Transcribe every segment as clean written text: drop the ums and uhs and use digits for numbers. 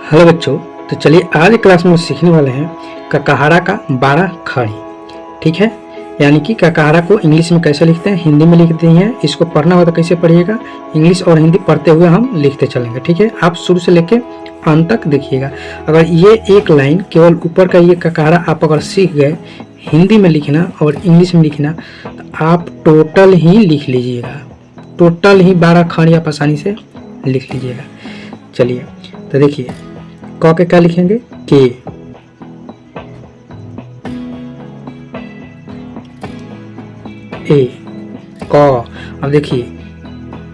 Hello बच्चों, तो चलिए आज क्लास में सीखने वाले हैं ककाहारा का 12 खड़ी। ठीक है, यानी कि ककाहारा को इंग्लिश में कैसे लिखते हैं, हिंदी में लिखते हैं। इसको पढ़ना हो तो कैसे पढ़िएगा, इंग्लिश और हिंदी पढ़ते हुए हम लिखते चलेंगे। ठीक है, आप शुरू से लेके अंत तक देखिएगा। अगर ये एक लाइन केवल ऊपर का ये ककाहारा आप अगर सीख गए हिंदी में लिखना और इंग्लिश में लिखना, तो आप टोटल ही लिख लीजिएगा। टोटल ही 12 खड़ी आप आसानी से लिख लीजिएगा। चलिए तो देखिए, क के क्या लिखेंगे, के। ए क। अब देखिए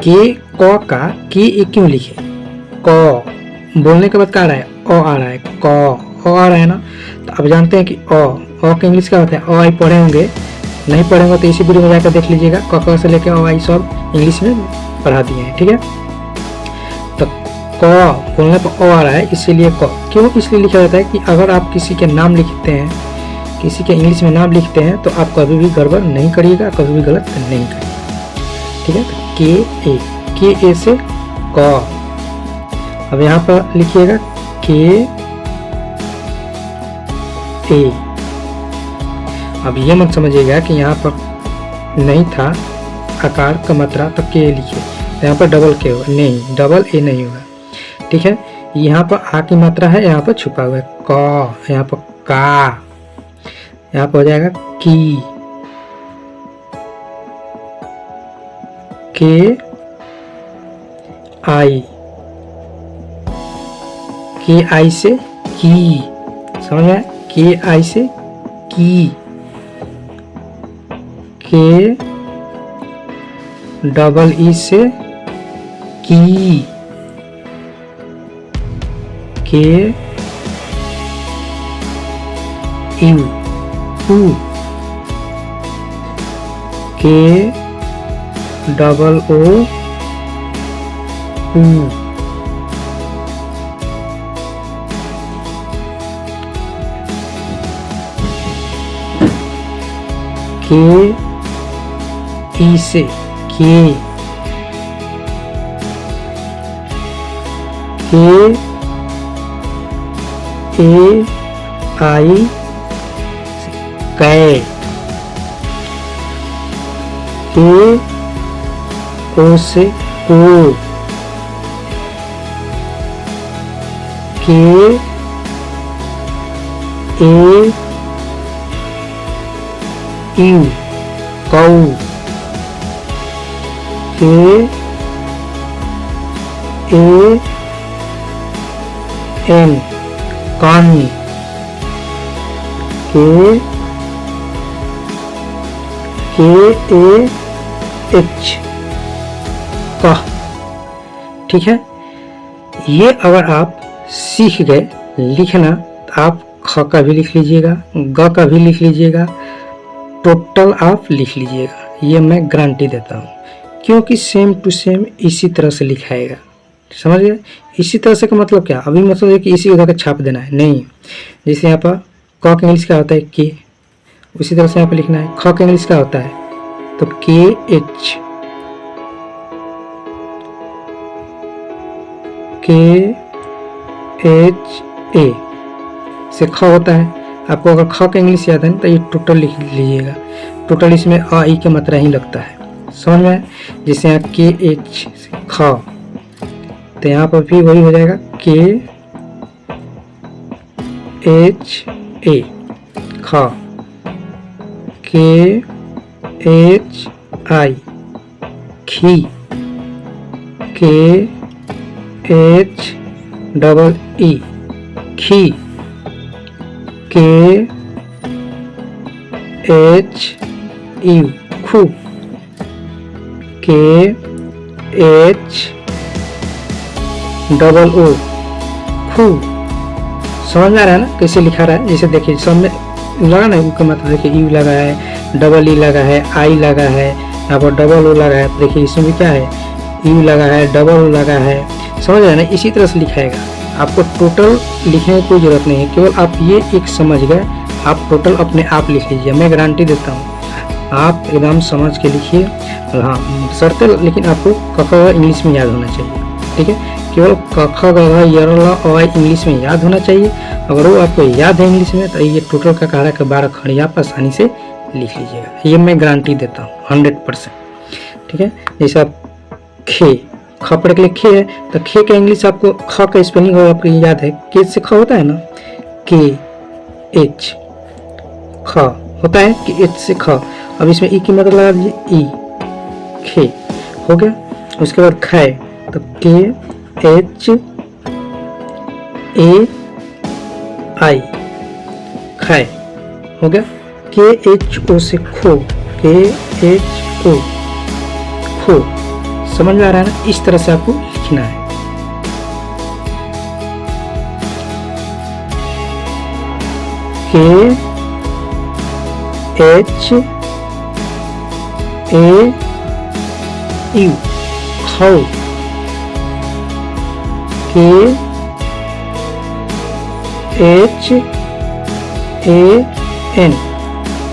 के क का के ए क्यों लिखे, क बोलने के बाद क्या आ रहा है, अ आ रहा है, क अ आ रहा है ना। तो अब जानते हैं कि अ के इंग्लिश क्या होता है, अ आई पढ़े होंगे, नहीं पढ़े होंगे तो इसी वीडियो में जाकर देख लीजिएगा। क से लेकर अ आई सब इंग्लिश में पढ़ा दिए हैं। ठीक है, तो क बोलने पर अ आ रहा है, इसीलिए क। क्यों इसलिए लिखा जाता है कि अगर आप किसी के नाम लिखते हैं, किसी के इंग्लिश में नाम लिखते हैं, तो आप कभी भी गड़बड़ नहीं करिएगा, कभी भी गलत नहीं करिएगा। ठीक है, तो के ए से क। अब यहाँ पर लिखिएगा के ए। अब ये मत समझिएगा कि यहाँ पर नहीं था आकार का मात्रा तो के लिखिए, यहाँ पर डबल के होगा, नहीं डबल ए नहीं होगा। ठीक है, यहाँ पर आ की मात्रा है, यहाँ पर छुपा हुआ है क, यहाँ पर का, यहाँ पर हो जाएगा की, के आई, के आई से की, समझ में, के आई से की, के डबल ई से की, के यू ऊ, के डबल ओ ऊ, के ई से के ए आई कै, के ओ से को, के ए यू कौ, के ए एन कान, के ए एच कह। ठीक है, ये अगर आप सीख गए लिखना तो आप ख का भी लिख लीजिएगा, ग का भी लिख लीजिएगा, टोटल आप लिख लीजिएगा। ये मैं गारंटी देता हूँ, क्योंकि सेम टू सेम इसी तरह से लिखाएगा। समझ गए, इसी तरह से का मतलब क्या, अभी मतलब है कि इसी उधर का छाप देना है, नहीं। जैसे यहाँ पर क का इंग्लिश क्या होता है, के, उसी तरह से यहाँ पर लिखना है। ख का इंग्लिश क्या होता है, तो के एच, के एच ए से ख होता है। आपको अगर ख का इंग्लिश याद है तो ये टोटल लिख लीजिएगा। टोटल इसमें अ ई की मात्रा ही लगता है, समझ में। जैसे यहाँ के एच से ख, तो यहाँ पर भी वही हो जाएगा, के एच ए ख, के एच आई खी, के एच डबल ई खी, के एच यू खू, के एच डबल ओ खू। समझ में आ रहा है ना कैसे लिखा रहा है। जैसे देखिए सब में लगा ना, उसका मतलब देखिए यू लगा है, डबल ई लगा है, आई लगा है, यहाँ पर डबल ओ लगा है। देखिए इसमें भी क्या है, यू लगा है, डबल ओ लगा है। समझ रहे हैं ना, इसी तरह से लिखाएगा। आपको टोटल लिखने की कोई ज़रूरत नहीं है, केवल आप ये एक समझ गए, आप टोटल अपने आप लिख लीजिए। मैं गारंटी देता हूँ आप एकदम समझ के लिखिए। हाँ शर्त, लेकिन आपको कका इंग्लिश में याद होना चाहिए। ठीक है, केवल क ख ग घ य र ल अ आ इ इंग्लिश में याद होना चाहिए। अगर वो आपको याद है इंग्लिश में तो ये टोटल का कह रहा है कि 12 खंड आप आसानी से लिख लीजिएगा, ये मैं गारंटी देता हूँ 100%। ठीक है, जैसे आप खे, ख पढ़ के लिए खे है तो खे का इंग्लिश आपको ख का स्पेलिंग आपको याद है, के से ख होता है ना, के एच, ख होता है कि एच से ख। अब इसमें ई की मतलब लगा दीजिए, ई, खे हो गया। उसके बाद खै तो के एच ए आई, खै हो गया। के एच ओ से खो, के एच ओ, खो। समझ में आ रहा है ना, इस तरह से आपको लिखना है। के एच ए यू, खौ। के एच ए एन,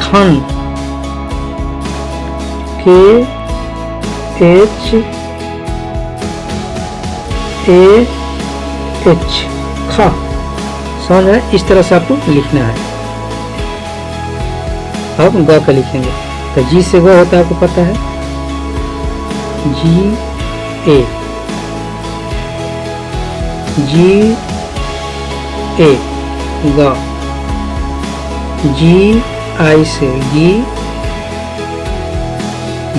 खन। के एच ए एच, खा। समझ रहे हैं, इस तरह से आपको लिखना है। अब ग का लिखेंगे तो जी से ग होता है, आपको पता है, जी ए, जी ए ग। जी आई से गी,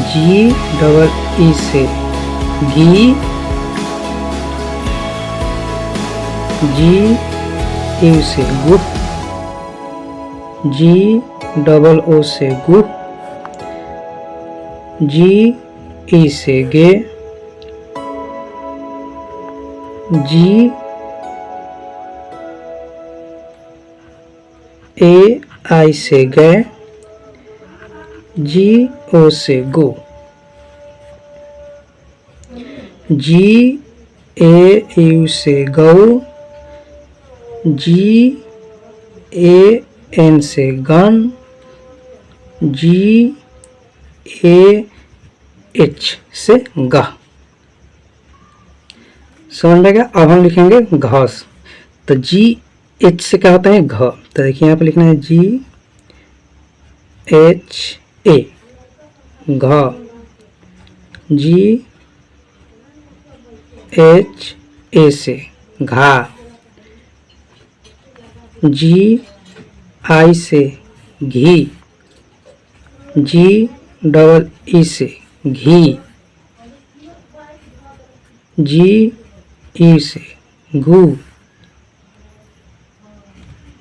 जी डबल ई से घी, जी यू से गुह, जी डबल ओ से गुह, जी ई से गे, जी ए आई से गए, जी ओ से गो, जी ए यू से गौ, जी ए एन से गन, जी ए एच से गा। समझ में गया। अब हम लिखेंगे घास तो जी एच से क्या होता है, घ। तो देखिए यहाँ पे लिखना है जी एच ए, घ। जी एच ए से घा, जी आई से घी, जी डबल ई से घी, जी ई से घू,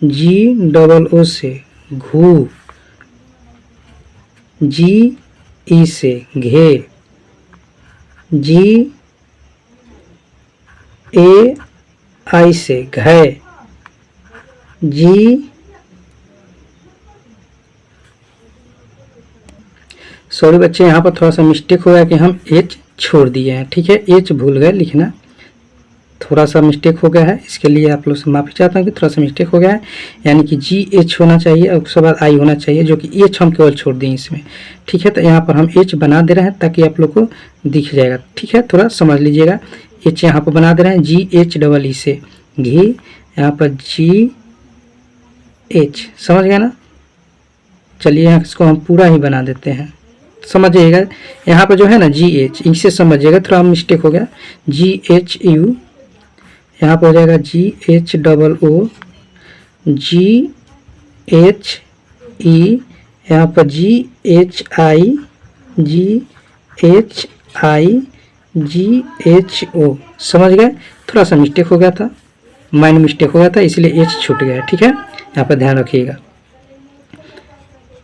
जी डबल ओ से घू, जी ई से घे, जी ए आई से घे, जी सॉरी बच्चे, यहाँ पर थोड़ा सा मिस्टेक हो गया कि हम एच छोड़ दिए हैं। ठीक है, एच भूल गए लिखना, थोड़ा सा मिस्टेक हो गया है, इसके लिए आप लोग से माफ़ी चाहता हूँ कि थोड़ा सा मिस्टेक हो गया है। यानी कि जी एच होना चाहिए और उसके बाद आई होना चाहिए, जो कि एच हम केवल छोड़ दें इसमें। ठीक है, तो यहाँ पर हम एच बना दे रहे हैं ताकि आप लोग को दिख जाएगा। ठीक है, थोड़ा समझ लीजिएगा। एच यहाँ पर बना दे रहे हैं, जी एच डबल ई से घी, यहाँ पर जी एच। समझ गया ना। चलिए यहाँ इसको हम पूरा ही बना देते हैं, समझिएगा। यहाँ पर जो है ना जी एच, इनसे समझिएगा, थोड़ा मिस्टेक हो गया। जी एच यू, यहाँ पर हो जाएगा G H double O, G H E, यहाँ पर G H I, G H I, G H O. समझ गए। थोड़ा सा मिस्टेक हो गया था, माइनर मिस्टेक हो गया था, इसलिए एच छूट गया। ठीक है, यहाँ पर ध्यान रखिएगा।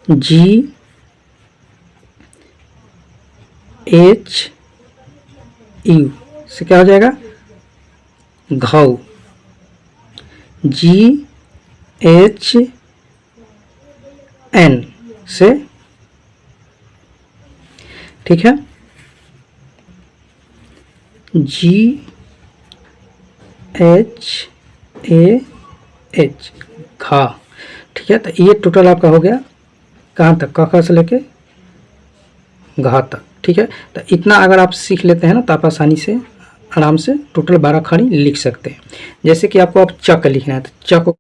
जी एच यू से क्या हो जाएगा, घाव। जी एच एन से, ठीक है, जी एच ए एच, घा। ठीक है, तो ये टोटल आपका हो गया कहाँ तक, क से लेके घा तक। ठीक है, तो इतना अगर आप सीख लेते हैं ना तो आप आसानी से आराम से टोटल 12 खड़ी लिख सकते हैं। जैसे कि आपको अब चक लिखना है तो चक